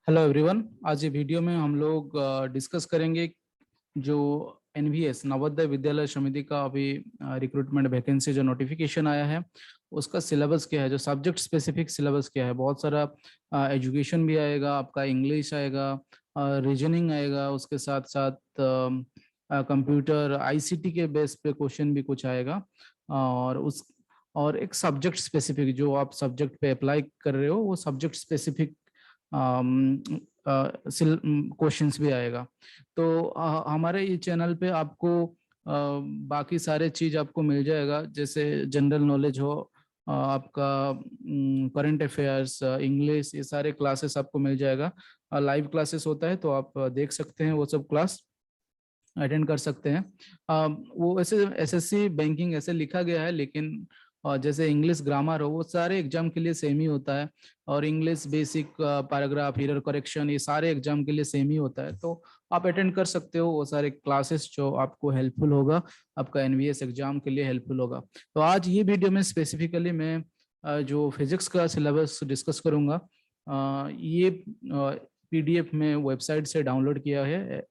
Hello everyone. आज ये video में हम लोग डिस्कस करेंगे जो एनवीएस नवोदय विद्यालय समिति का अभी रिक्रूटमेंट वैकेंसी जो नोटिफिकेशन आया है उसका सिलेबस क्या है, जो सब्जेक्ट स्पेसिफिक सिलेबस क्या है। बहुत सारा एजुकेशन भी आएगा, आपका इंग्लिश आएगा, रीजनिंग आएगा, उसके साथ साथ कंप्यूटर आईसीटी के बेस पे क्वेश्चन भी कुछ आएगा। और एक सब्जेक्ट स्पेसिफिक जो आप सब्जेक्ट पे अप्लाई कर रहे हो वो सब्जेक्ट स्पेसिफिक क्वेश्चंस भी आएगा। तो हमारे ये चैनल पे आपको बाकी सारे चीज आपको मिल जाएगा, जैसे जनरल नॉलेज हो, आपका करंट अफेयर्स, इंग्लिश, ये सारे क्लासेस आपको मिल जाएगा। लाइव क्लासेस होता है तो आप देख सकते हैं, वो सब क्लास अटेंड कर सकते हैं। वो ऐसे एसएससी बैंकिंग ऐसे लिखा गया है, लेकिन जैसे इंग्लिश ग्रामर हो वो सारे एग्जाम के लिए सेम ही होता है, और English basic, paragraph, error correction, ये सारे एग्जाम के लिए सेम ही होता है। तो आप अटेंड कर सकते हो वो सारे क्लासेस जो आपको हेल्पफुल होगा, आपका एनवीएस एग्जाम के लिए हेल्पफुल होगा। तो आज ये वीडियो में स्पेसिफिकली मैं जो फिजिक्स का सिलेबस डिस्कस करूंगा। ये पीडीएफ में वेबसाइट से डाउनलोड किया है,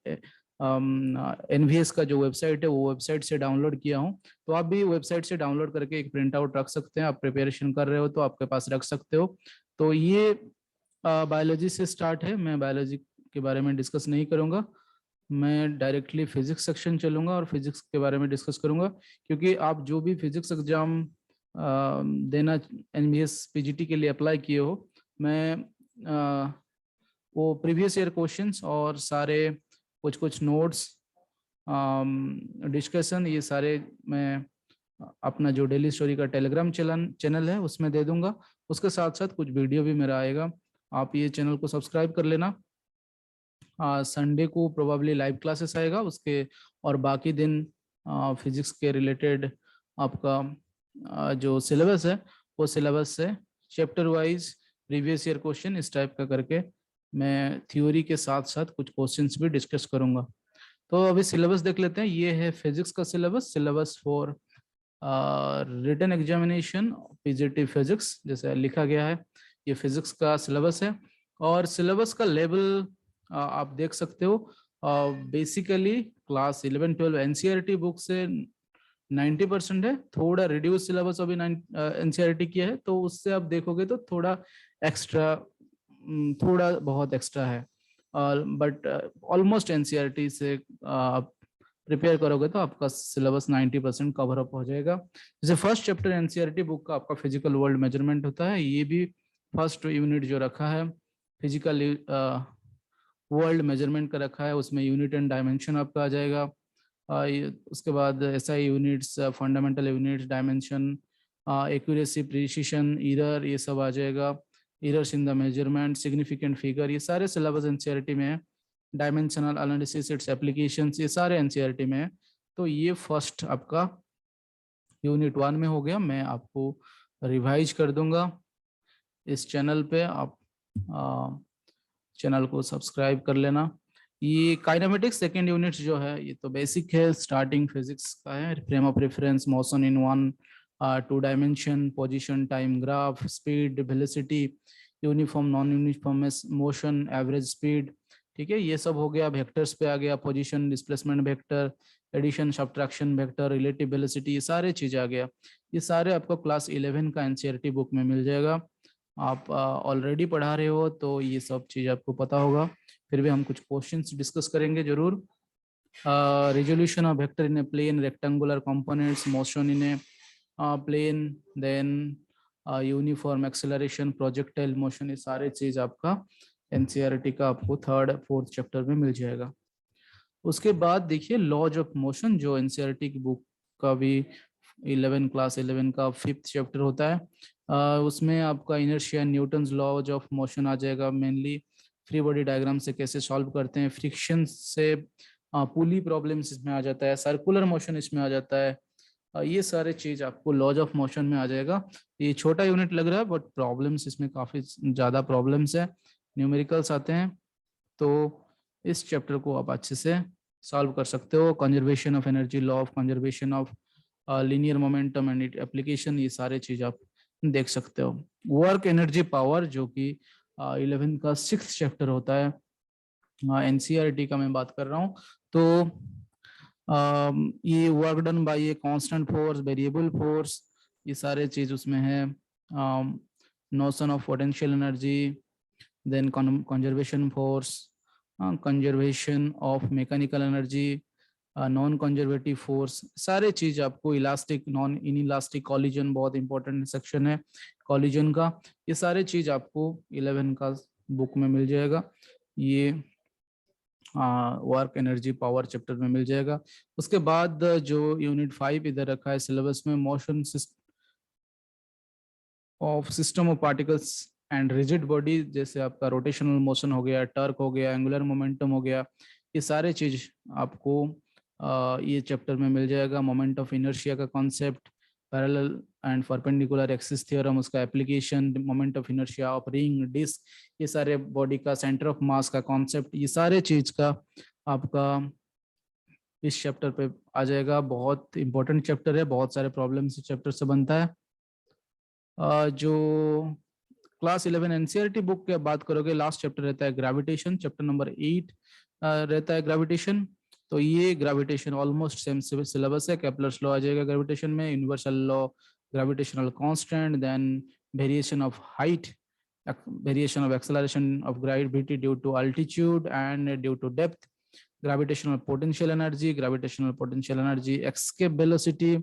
एनवीएस का जो वेबसाइट है वो वेबसाइट से डाउनलोड किया हूँ। तो आप भी वेबसाइट से डाउनलोड करके एक प्रिंट आउट रख सकते हैं, आप प्रिपरेशन कर रहे हो तो आपके पास रख सकते हो। तो ये बायोलॉजी से स्टार्ट है, मैं बायोलॉजी के बारे में डिस्कस नहीं करूंगा, मैं डायरेक्टली फिजिक्स सेक्शन चलूंगा और फिजिक्स के बारे में डिस्कस करूंगा। क्योंकि आप जो भी फिजिक्स एग्जाम देना एनवीएस पीजीटी के लिए अप्लाई किए हो, मैं वो प्रीवियस ईयर क्वेश्चंस और सारे कुछ कुछ नोट्स, डिस्कशन, ये सारे मैं अपना जो डेली स्टोरी का टेलीग्राम चैनल है उसमें दे दूंगा। उसके साथ साथ कुछ वीडियो भी मेरा आएगा, आप ये चैनल को सब्सक्राइब कर लेना। संडे को प्रोबेबली लाइव क्लासेस आएगा उसके, और बाकी दिन फिजिक्स के रिलेटेड आपका जो सिलेबस है वो सिलेबस से chapter wise previous year question इस टाइप का करके मैं थ्योरी के साथ साथ कुछ क्वेश्चंस भी डिस्कस करूंगा। तो अभी सिलेबस देख लेते हैं। ये है फिजिक्स का syllabus, syllabus for written examination PGT physics, जैसे लिखा गया है ये फिजिक्स का सिलेबस है। और सिलेबस का लेवल आप देख सकते हो, बेसिकली क्लास 11-12 एनसीईआरटी बुक से 90% है, थोड़ा रिड्यूस सिलेबस अभी एनसीईआरटी किया है, तो उससे आप देखोगे तो थोड़ा एक्स्ट्रा, थोड़ा बहुत एक्स्ट्रा है, बट ऑलमोस्ट एनसीईआरटी से आप प्रिपेयर करोगे तो आपका सिलेबस 90% कवर अप हो जाएगा। जैसे फर्स्ट चैप्टर एनसीईआरटी बुक का आपका फिजिकल वर्ल्ड मेजरमेंट होता है, ये भी फर्स्ट यूनिट जो रखा है फिजिकल वर्ल्ड मेजरमेंट का रखा है, उसमें यूनिट एंड डायमेंशन आपका आ जाएगा। उसके बाद SI units, fundamental units, dimension, accuracy, precision, error, ये सब आ जाएगा। Errors in the measurement, significant figure, ये सारे सिलेबस एनसीईआरटी में है। डायमेंशनल एनालिसिस, इट्स एप्लीकेशंस, ये सारे एनसीईआरटी में है। तो ये फर्स्ट आपका यूनिट 1 में हो गया। मैं आपको रिवाइज कर दूंगा इस चैनल पे, आप चैनल को सब्सक्राइब कर लेना। ये काइनेमेटिक्स सेकेंड यूनिट जो है ये तो बेसिक है, स्टार्टिंग फिजिक्स का है। Frame of reference, motion in 1-2 dimension, position, time graph, speed, velocity, uniform, non uniform motion, average speed, ठीक है, ये सब हो गया। वेक्टर्स पे आ गया, position, displacement vector, addition, subtraction vector, relative velocity, ये सारे चीज आ गया। ये सारे आपको क्लास 11 का एनसीईआरटी बुक में मिल जाएगा। आप ऑलरेडी पढ़ा रहे हो तो ये सब चीज़ आपको पता होगा, फिर भी हम कुछ क्वेश्चंस डिस्कस करेंगे जरूर। Resolution of vector in a plane, rectangular components, motion in a plane, then uniform acceleration, projectile motion, ये सारे चीज़ आपका एनसीईआरटी का आपको 3rd-4th चैप्टर में मिल जाएगा। उसके बाद देखिए लॉज ऑफ मोशन, जो एनसीईआरटी की बुक का भी क्लास 11 का 5th चैप्टर होता है। उसमें आपका inertia, Newton's laws of motion आ जाएगा। मेनली फ्री बॉडी डायग्राम से कैसे सॉल्व करते हैं, फ्रिक्शन से पुली प्रॉब्लम्स इसमें आ जाता है, सर्कुलर मोशन इसमें आ जाता है। ये सारे चीज आपको लॉज ऑफ मोशन में आ जाएगा। ये छोटा यूनिट लग रहा है बट प्रॉब्लम्स इसमें काफी ज्यादा प्रॉब्लम्स है, न्यूमेरिकल्स आते हैं, तो इस चैप्टर को आप अच्छे से सॉल्व कर सकते हो। Conservation of energy, law of conservation of linear momentum and it application, ये सारे चीज आप देख सकते हो। वर्क, एनर्जी, पावर, जो कि 11 का 6th चैप्टर होता है। एनसीईआरटी का मैं बात कर रहा हूँ। तो ये work done by a constant force, variable force, ये सारे चीज उसमें है। Notion of potential energy, then conservation force, conservation of mechanical energy, non conservative force, सारे चीज आपको elastic, non inelastic collision, बहुत इंपॉर्टेंट सेक्शन है कॉलिजन का। ये सारे चीज आपको 11 का बुक में मिल जाएगा। ये वर्क एनर्जी पावर चैप्टर में मिल जाएगा। उसके बाद जो यूनिट 5 इधर रखा है सिलेबस में, motion of system of particles and rigid body, जैसे आपका रोटेशनल मोशन हो गया, टर्क हो गया, एंगुलर मोमेंटम हो गया, ये सारे चीज आपको ये चैप्टर में मिल जाएगा। मोमेंट ऑफ इनर्शिया का concept, parallel and perpendicular axis theorem, उसका application, moment of inertia of ring, disc, ये सारे बॉडी का सेंटर ऑफ मास का कॉन्सेप्ट, ये सारे चीज का आपका इस चैप्टर पे आ जाएगा। बहुत इंपॉर्टेंट चैप्टर है, बहुत सारे प्रॉब्लम इस चैप्टर से बनता है। जो क्लास 11 एनसीईआरटी बुक की बात करोगे, लास्ट चैप्टर रहता है ग्रेविटेशन, चैप्टर नंबर 8 रहता है ग्रेविटेशन। तो ये ग्रेविटेशन ऑलमोस्ट सेम सिलेबस है। केपलर्स लॉ आ जाएगा ग्रेविटेशन में, universal law, gravitational constant, then variation of height, variation of acceleration of gravity due to altitude and due to depth, gravitational potential energy, escape velocity,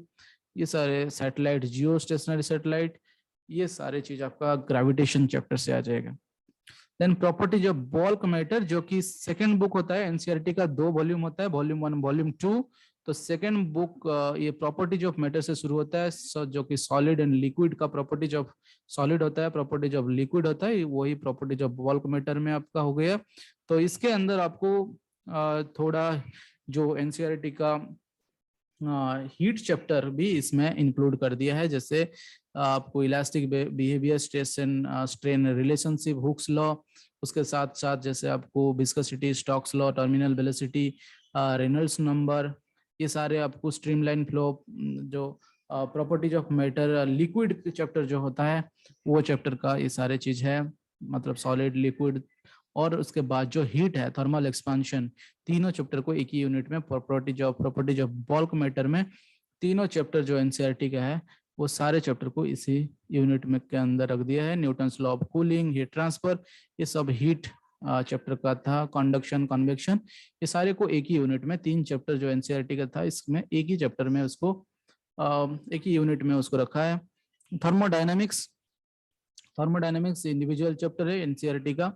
ये सारे satellite, जियो stationery satellite, ये सारे चीज आपका gravitation chapter से आ जाएगा। Then properties of bulk matter, जो कि सेकंड बुक होता है एनसीईआरटी का, 2 वॉल्यूम होता है, वॉल्यूम 1, वॉल्यूम 2। तो सेकंड बुक ये प्रॉपर्टीज ऑफ मैटर से शुरू होता है, जो कि सॉलिड एंड लिक्विड का प्रॉपर्टीज ऑफ सॉलिड होता है, प्रॉपर्टीज ऑफ लिक्विड होता है, वही प्रॉपर्टीज ऑफ बल्क मैटर में आपका हो गया। तो इसके अंदर आपको थोड़ा जो एनसीईआरटी का हीट चैप्टर भी इसमें इंक्लूड कर दिया है, जैसे आपको elastic behaviour, strain relationship, Hooke's law, उसके साथ साथ जैसे आपको viscosity, Stokes law, terminal velocity, Reynolds number, ये सारे आपको स्ट्रीमलाइन फ्लो, जो properties of matter, liquid chapter जो होता है वो चैप्टर का ये सारे चीज है, मतलब सॉलिड, लिक्विड, और उसके बाद जो हीट है, थर्मल एक्सपेंशन, तीनों चैप्टर को एक ही यूनिट में, प्रॉपर्टीज ऑफ बल्क मैटर में, तीनों चैप्टर जो एनसीईआरटी का है वो सारे चैप्टर को इसी यूनिट में के अंदर रख दिया है। Newton's law of cooling, heat transfer, ये सब हीट चैप्टर का था, कंडक्शन, कन्वेक्शन, ये सारे को एक ही यूनिट में, 3 चैप्टर जो एनसीईआरटी का था इसमें एक ही चैप्टर में उसको एक ही यूनिट में उसको रखा है। थर्मोडायनेमिक्स इंडिविजुअल चैप्टर है एनसीईआरटी का,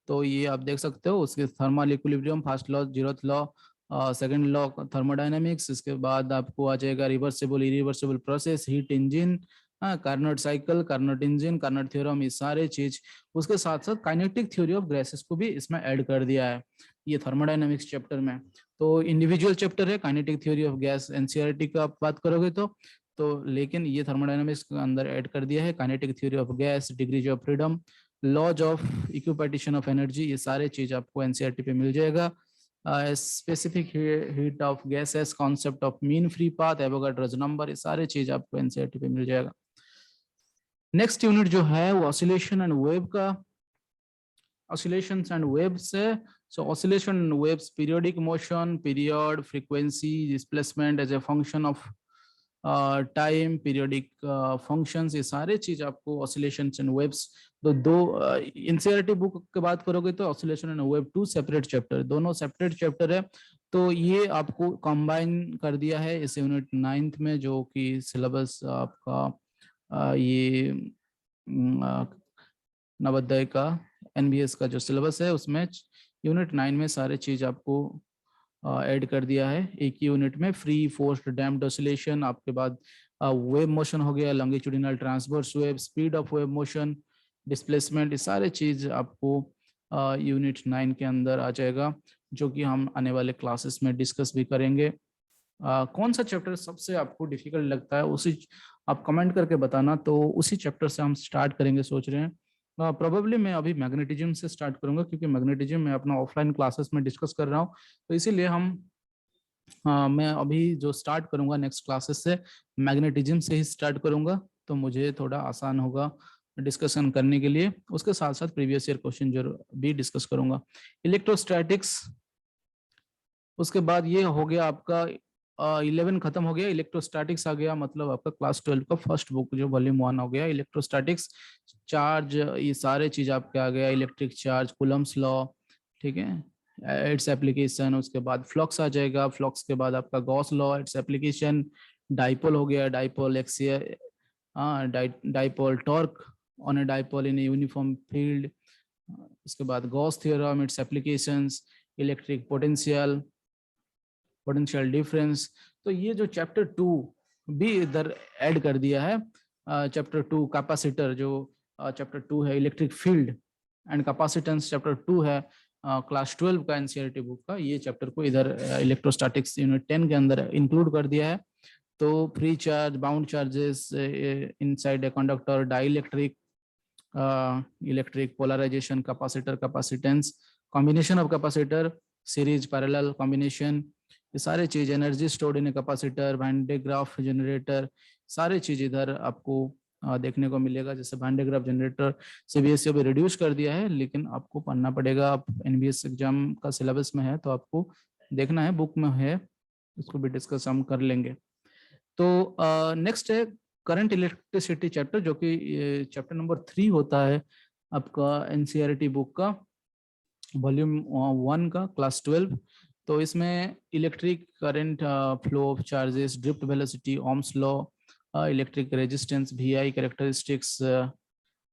तो ये आप देख सकते हो, उसके thermal equilibrium, first law, 0th law, second law thermodynamics, इसके बाद आपको आ जाएगा reversible, irreversible process, heat engine, Carnot cycle, Carnot engine, Carnot theorem, ये सारे चीज। उसके साथ साथ काइनेटिक थ्योरी ऑफ गैसेस को भी इसमें ऐड कर दिया है ये थर्मोडायनेमिक्स चैप्टर में। तो इंडिविजुअल चैप्टर है kinetic theory of gas, NCERT का आप बात करोगे तो लेकिन ये थर्मोडायनेमिक्स के अंदर ऐड कर दिया है kinetic theory of gas, degrees of freedom, laws of equipartition of energy, ये सारे चीज आपको एनसीईआरटी पे मिल जाएगा। Specific heat of gases, concept of mean free path, Avogadro's number, ये सारे चीज आपको एनसीईआरटी पे मिल जाएगा। नेक्स्ट यूनिट जो है वो ऑसिलेशन एंड वेव का, oscillations and waves है। So oscillation and waves, periodic motion, period, frequency, displacement as a function of time, periodic functions, ये सारे चीज आपको ऑसिलेशंस एंड वेव्स, दो एनसीईआरटी बुक की बात करोगे तो oscillation and wave 2 separate chapter, दोनों सेपरेट चैप्टर है। तो ये आपको कंबाइन कर दिया है इस यूनिट 9th में, जो कि सिलेबस आपका ये नवोदय का एनबीएस का जो सिलेबस है उसमें यूनिट 9 में सारे चीज आपको ऐड कर दिया है एक ही यूनिट में। फ्री, फोर्स्ड, डैम्प्ड ऑसिलेशन, आपके बाद वेव मोशन हो गया, longitudinal, transverse wave, speed of wave motion, displacement, ये सारे चीज आपको यूनिट 9 के अंदर आ जाएगा, जो कि हम आने वाले क्लासेस में डिस्कस भी करेंगे। कौन सा चैप्टर सबसे आपको डिफिकल्ट लगता है उसी आप कमेंट करके बताना, तो उसी चैप्टर से हम स्टार्ट करेंगे सोच रहे हैं। प्रोबेबली मैं अभी मैग्नेटिज्म से स्टार्ट करूंगा, क्योंकि मैग्नेटिज्म मैं अपना ऑफलाइन क्लासेस में डिस्कस कर रहा हूँ, तो इसीलिए मैं अभी जो स्टार्ट करूंगा नेक्स्ट क्लासेस से मैग्नेटिज्म से ही स्टार्ट करूंगा, तो मुझे थोड़ा आसान होगा डिस्कशन करने के लिए। उसके साथ साथ प्रीवियस ईयर क्वेश्चन जो भी डिस्कस करूंगा। इलेक्ट्रोस्टैटिक्स, उसके बाद ये हो गया आपका 11 खत्म हो गया, इलेक्ट्रोस्टैटिक्स आ गया, मतलब आपका क्लास 12 का फर्स्ट बुक जो वॉल्यूम 1 हो गया इलेक्ट्रोस्टैटिक्स। चार्ज, ये सारे चीज आपके आ गया, इलेक्ट्रिक चार्ज, कूलम्स लॉ, ठीक है, इट्स एप्लीकेशन। उसके बाद फ्लक्स आ जाएगा, फ्लक्स के बाद आपका Gauss law, its application. Dipole हो गया, डाइपोल एक्सियल, हाँ dipole torque on a dipole in a uniform field. उसके बाद Gauss theorem, it's applications, electric potential, potential difference. तो ये जो चैप्टर 2 भी इधर ऐड कर दिया है। चैप्टर 2 कैपेसिटर, जो चैप्टर 2 है electric field and capacitance, chapter 2 है क्लास 12 का एनसीईआरटी बुक का, ये चैप्टर को इधर इलेक्ट्रोस्टैटिक्स यूनिट 10 के अंदर इंक्लूड कर दिया है। तो free charge, bound charges inside a conductor, dielectric, electric polarization, capacitor, capacitance, combination of capacitor, series parallel combination, ये सारे चीज, energy stored in capacitor, Van de Graaff generator, सारे चीज इधर आपको देखने को मिलेगा। जैसे Van de Graaff generator CBSE अभी रिड्यूस कर दिया है, लेकिन आपको पढ़ना पड़ेगा। आप एनबीएस एग्जाम का सिलेबस में है तो आपको देखना है, बुक में है, उसको भी डिस्कस हम कर लेंगे। तो नेक्स्ट है करंट इलेक्ट्रिसिटी चैप्टर, जो कि चैप्टर नंबर 3 होता है आपका एनसीईआरटी बुक का वॉल्यूम 1 का क्लास 12। तो इसमें electric current flow of charges, drift velocity, Ohm's law, electric resistance, VI characteristics,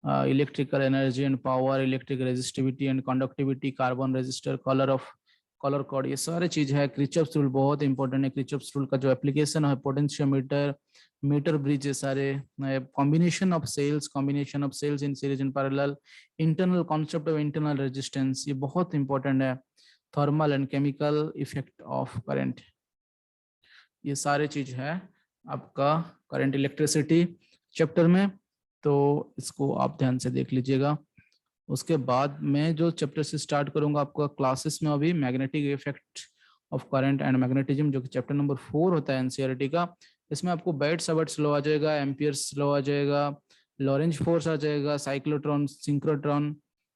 electrical energy and power, electric resistivity and conductivity, carbon resistor, colour code, ये सारे चीज है। क्रिचॉफ्स रूल बहुत important है, क्रिचॉफ्स रूल का जो एप्लीकेशन है, potentiometer, meter bridge, ये सारे, combination of cells in series in parallel, internal concept of internal resistance, ये बहुत इंपॉर्टेंट है, thermal and chemical effect of current, ये सारे चीज है आपका करंट इलेक्ट्रिसिटी चैप्टर में। तो इसको आप ध्यान से देख लीजिएगा। उसके बाद मैं जो चैप्टर से स्टार्ट करूंगा आपका क्लासेस में, अभी magnetic effect of current and magnetism, जो कि चैप्टर नंबर 4 होता है एनसीईआरटी का। इसमें आपको बेट-सावर्ट्स लॉ आ जाएगा, एम्पियर्स लॉ आ जाएगा, लॉरेंज फोर्स आ जाएगा, साइक्लोट्रॉन, सिंक्रोट्रॉन,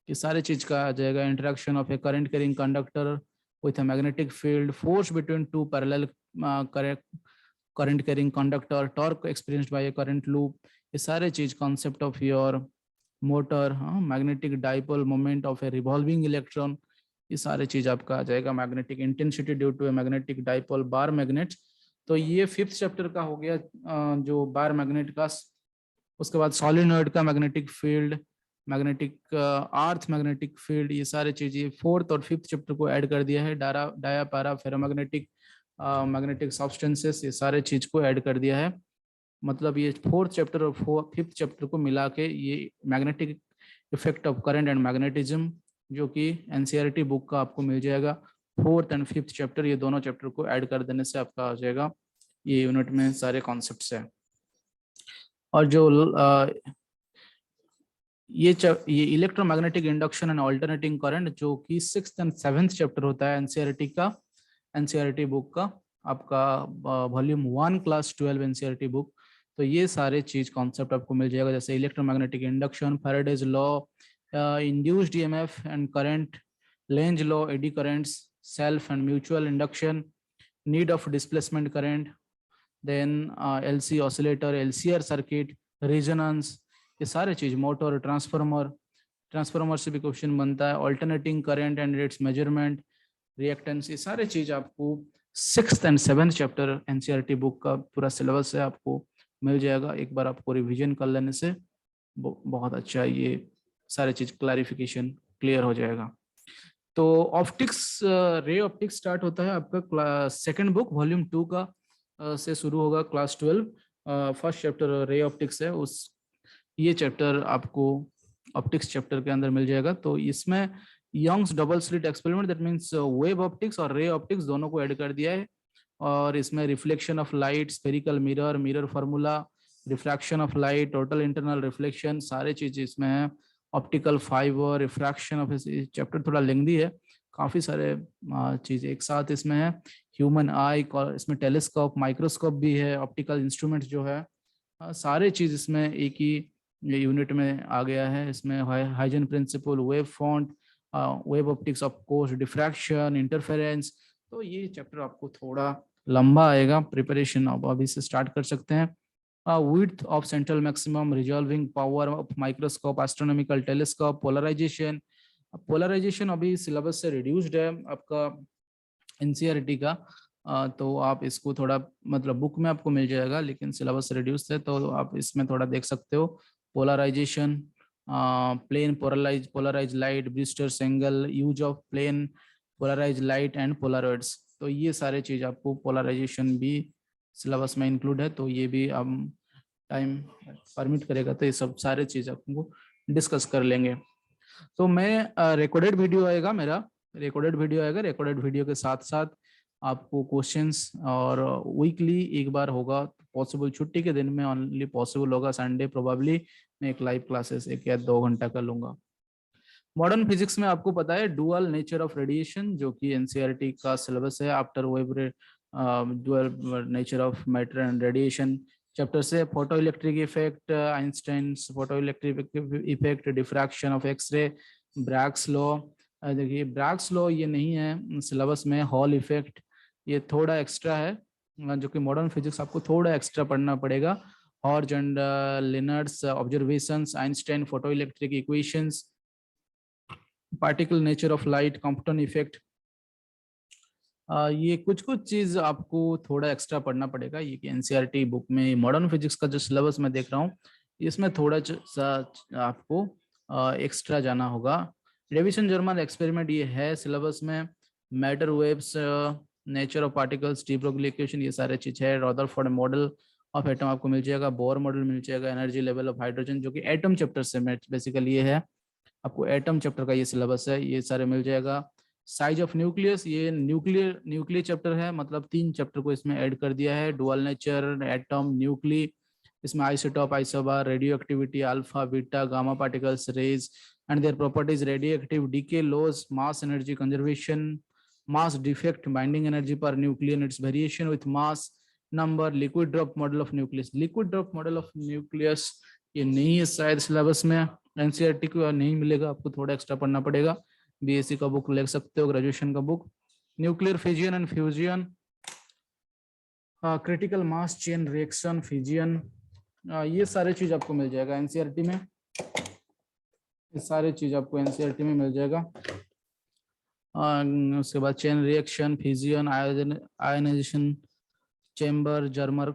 ये सारे चीज का आ जाएगा। Interaction of A current carrying conductor with a magnetic field, force between two parallel current carrying conductor, torque experienced by a current loop, ये सारे चीज, concept of your motor, magnetic dipole moment of a revolving electron, ये सारे चीज आपका आ जाएगा। Magnetic intensity due to a magnetic dipole bar magnet, तो ये 5th चैप्टर का हो गया जो बार मैग्नेट का। उसके बाद सॉलिनॉइड का magnetic field, magnetic earth magnetic field, ये सारे चीजें 4th और 5th चैप्टर को ऐड कर दिया है। Dia para ferromagnetic magnetic substances, ये सारे चीज को ऐड कर दिया है। मतलब ये 4th चैप्टर और 5th चैप्टर को मिला के ये magnetic effect of current and magnetism, जो कि एनसीईआरटी बुक का आपको मिल जाएगा। 4th एंड 5th चैप्टर, ये दोनों चैप्टर को ऐड कर देने से आपका आ जाएगा ये यूनिट में सारे कॉन्सेप्ट्स है। और जो ये electromagnetic induction and alternating current, जो कि 6th एंड 7th चैप्टर होता है एनसीईआरटी का, एनसीईआरटी बुक का आपका वॉल्यूम 1 क्लास 12 एनसीईआरटी बुक। तो ये सारे चीज कॉन्सेप्ट आपको मिल जाएगा, जैसे electromagnetic induction, Faraday's law, induced EMF and current, Lenz law, eddy currents, self and mutual induction, need of displacement current, then LC oscillator, LCR circuit, resonance, ये सारे चीज, मोटर, ट्रांसफार्मर से भी क्वेश्चन बनता है, alternating current and it's measurement, reactance, ये सारे चीज आपको 6th and 7th chapter NCERT book का पूरा सिलेबस है आपको मिल जाएगा। एक बार आपको रिवीजन कर लेने से बहुत अच्छा ये सारे चीज क्लैरिफिकेशन क्लियर हो जाएगा। तो ऑप्टिक्स, रे ऑप्टिक्स स्टार्ट होता है आपका 2nd बुक वॉल्यूम 2 का से शुरू होगा class 12। First chapter ray optics है, उस ये चैप्टर आपको ऑप्टिक्स चैप्टर के अंदर मिल जाएगा। तो इसमें Young's double slit experiment, that means wave optics और रे ऑप्टिक्स दोनों को ऐड कर दिया है। और इसमें reflection of light, spherical mirror, mirror formula, refraction of light, total internal reflection, सारे चीज इसमें है। Optical fibre, refraction of, chapter थोड़ा लेंथी है, काफी सारे चीज एक साथ इसमें है। ह्यूमन आई, इसमें टेलीस्कोप, माइक्रोस्कोप भी है, ऑप्टिकल इंस्ट्रूमेंट जो है, सारे चीज इसमें एक ही ये यूनिट में आ गया है। इसमें Huygens principle, wave front, wave optics of course, diffraction, interference. तो ये चैप्टर आपको थोड़ा लंबा आएगा, प्रिपरेशन आप अभी से स्टार्ट कर सकते हैं। width of central maximum, resolving power of microscope, astronomical telescope, polarization। Polarization अभी सिलेबस से रिड्यूस्ड है आपका एनसीईआरटी का। तो आप इसको थोड़ा मतलब बुक में आपको मिल जाएगा, लेकिन सिलेबस रिड्यूस्ड है तो आप इसमें थोड़ा देख सकते हो। Polarisation, plane polarise light, Brewster's angle, use of plane polarise light and polaroids. तो ये सारे चीज आपको पोलराइजेशन भी सिलेबस में इंक्लूड है, तो ये भी हम टाइम परमिट करेगा तो ये सब सारे चीज आपको डिस्कस कर लेंगे। तो मैं रिकॉर्डेड वीडियो आएगा मेरा, रिकॉर्डेड वीडियो के साथ साथ आपको क्वेश्चंस और वीकली एक बार होगा, पॉसिबल छुट्टी के दिन में ओनली पॉसिबल होगा, संडे प्रोबेबली मैं एक लाइव क्लासेस 1 या 2 घंटा का लूंगा। मॉडर्न फिजिक्स में आपको पता है डुअल नेचर ऑफ रेडिएशन, जो कि एनसीईआरटी का सिलेबस है। After wave dual nature of matter and radiation chapter से photo electric effect, Einstein photo electric effect, diffraction of X ray, Bragg's law. देखिए ब्रैग्स लॉ ये नहीं है सिलेबस में, हॉल इफेक्ट ये थोड़ा एक्स्ट्रा है, जो कि मॉडर्न फिजिक्स आपको थोड़ा एक्स्ट्रा पढ़ना पड़ेगा। Hertz and Lenard's observations, Einstein photo electric equations, particle nature of light, Compton effect. ये कुछ चीज आपको थोड़ा एक्स्ट्रा पढ़ना पड़ेगा। ये कि एनसीईआरटी बुक में मॉडर्न फिजिक्स का जो सिलेबस मैं देख रहा हूँ इसमें थोड़ा सा आपको एक्स्ट्रा जाना होगा। डेविसन जर्मन एक्सपेरिमेंट ये है सिलेबस में। Matter waves, nature of particles, de Broglie equation, ये सारे चीज है। रदरफोर्ड मॉडल ऑफ एटम आपको मिल जाएगा, बोर मॉडल मिल जाएगा, एनर्जी लेवल ऑफ हाइड्रोजन जो कि एटम चैप्टर से बेसिकली ये है, आपको एटम चैप्टर का ये सिलेबस है, ये सारे मिल जाएगा। साइज ऑफ न्यूक्लियस, ये न्यूक्लियर चैप्टर है, मतलब 3 चैप्टर को इसमें ऐड कर दिया है। डुअल नेचर, एटम, न्यूक्ली, इसमें isotope, isobar, radioactivity, alpha, beta, gamma particles, rays and their properties, radioactive decay laws, mass energy conservation, mass defect, binding energy per nucleon, its variation with mass number, liquid drop model of nucleus. Liquid drop model of nucleus ये नहीं है शायद syllabus में, NCERT को नहीं मिलेगा, आपको थोड़ा एक्स्ट्रा पढ़ना पड़ेगा। बीएससी का बुक ले सकते हो, ग्रेजुएशन का book. Nuclear fission and fusion, critical mass chain reaction, fission, ये सारे चीज आपको मिल जाएगा एनसीईआरटी में, ये सारे चीज आपको एनसीईआरटी में मिल जाएगा। उसके बाद chain reaction, fission, ionisation chamber, Germer,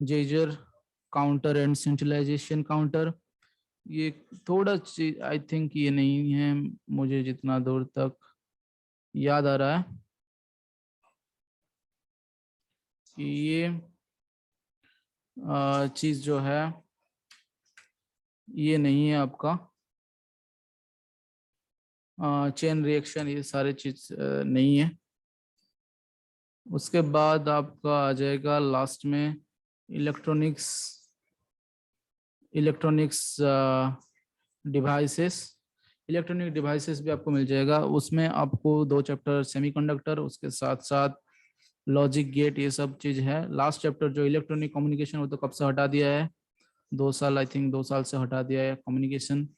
Geiger counter and centralisation counter, ये थोड़ा चीज आई थिंक ये नहीं है, मुझे जितना दूर तक याद आ रहा है कि ये चीज जो है ये नहीं है आपका। चेन रिएक्शन ये सारे चीज नहीं है। उसके बाद आपका आ जाएगा लास्ट में इलेक्ट्रॉनिक्स डिवाइसेस। इलेक्ट्रॉनिक डिवाइसेस भी आपको मिल जाएगा, उसमें आपको 2 चैप्टर सेमीकंडक्टर, उसके साथ साथ लॉजिक गेट, ये सब चीज है। लास्ट चैप्टर जो इलेक्ट्रॉनिक कम्युनिकेशन वो तो कब से हटा दिया है, 2 साल, आई थिंक 2 साल से हटा दिया है कम्युनिकेशन।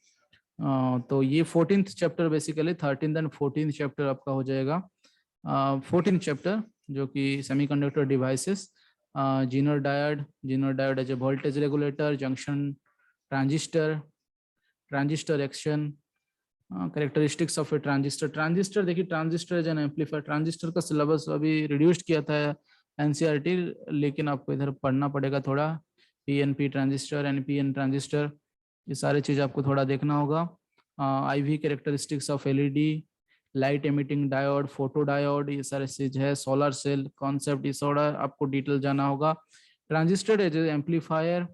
तो ये 14th chapter basically, 13th and 14th chapter आपका हो जाएगा। 14th चैप्टर जो कि semiconductor devices, Zener diode as a voltage regulator, junction transistor action, characteristics of a transistor. देखिए transistor as an amplifier, transistor का सिलेबस अभी रिड्यूस्ड किया था एनसीईआरटी, लेकिन आपको इधर पढ़ना पड़ेगा थोड़ा। पीएनपी ट्रांजिस्टर, एनपीएन ट्रांजिस्टर, ये सारी चीज आपको थोड़ा देखना होगा। IV characteristics of LED, light emitting diode, photo diode, ये सारे चीज है। सोलर सेल कॉन्सेप्ट, ये थोड़ा आपको डिटेल जाना होगा। Transistor as amplifier,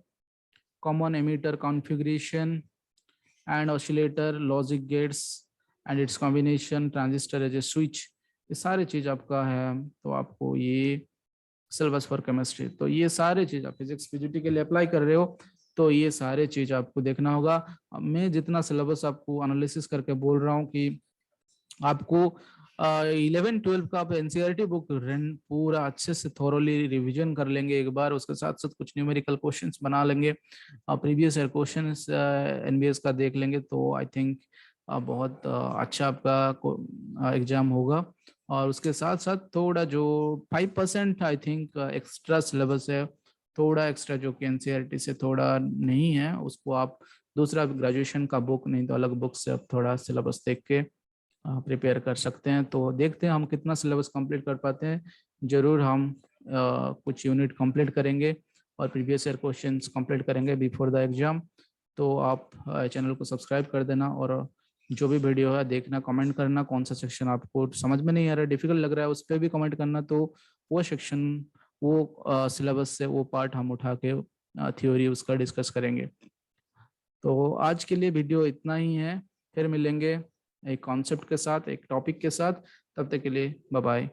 common emitter configuration and oscillator, logic gates and its combination, transistor as a switch, ये सारे चीज आपका है। तो आपको ये सिलेबस फॉर केमिस्ट्री, तो ये सारे चीज आप फिजिक्स पीजीटी के लिए अप्लाई कर रहे हो तो ये सारे चीज आपको देखना होगा। मैं जितना सिलेबस आपको एनालिसिस करके बोल रहा हूँ कि आपको 11 12 का आप एनसीईआरटी बुक पूरा अच्छे से थोरोली रिवीजन कर लेंगे एक बार, उसके साथ साथ कुछ न्यूमेरिकल क्वेश्चंस बना लेंगे, प्रीवियस ईयर क्वेश्चंस एनबीएस का देख लेंगे, तो आई थिंक बहुत अच्छा आपका एग्जाम होगा। और उसके साथ साथ थोड़ा जो 5% आई थिंक एक्स्ट्रा सिलेबस है, थोड़ा एक्स्ट्रा जो कि एनसीईआरटी से थोड़ा नहीं है, उसको आप दूसरा ग्रेजुएशन का बुक नहीं तो अलग बुक से आप थोड़ा सिलेबस देख के प्रिपेयर कर सकते हैं। तो देखते हैं हम कितना सिलेबस कंप्लीट कर पाते हैं। जरूर हम कुछ यूनिट कंप्लीट करेंगे और प्रीवियस ईयर क्वेश्चंस कंप्लीट करेंगे बिफोर द एग्जाम। तो आप चैनल को सब्सक्राइब कर देना और जो भी वीडियो है देखना, कमेंट करना कौन सा सेक्शन आपको समझ में नहीं आ रहा है, डिफिकल्ट लग रहा है, उस पर भी कमेंट करना। तो वो सेक्शन, वो सिलेबस से वो पार्ट हम उठा के थ्योरी उसका डिस्कस करेंगे। तो आज के लिए वीडियो इतना ही है, फिर मिलेंगे एक कॉन्सेप्ट के साथ, एक टॉपिक के साथ। तब तक के लिए बाय बाय।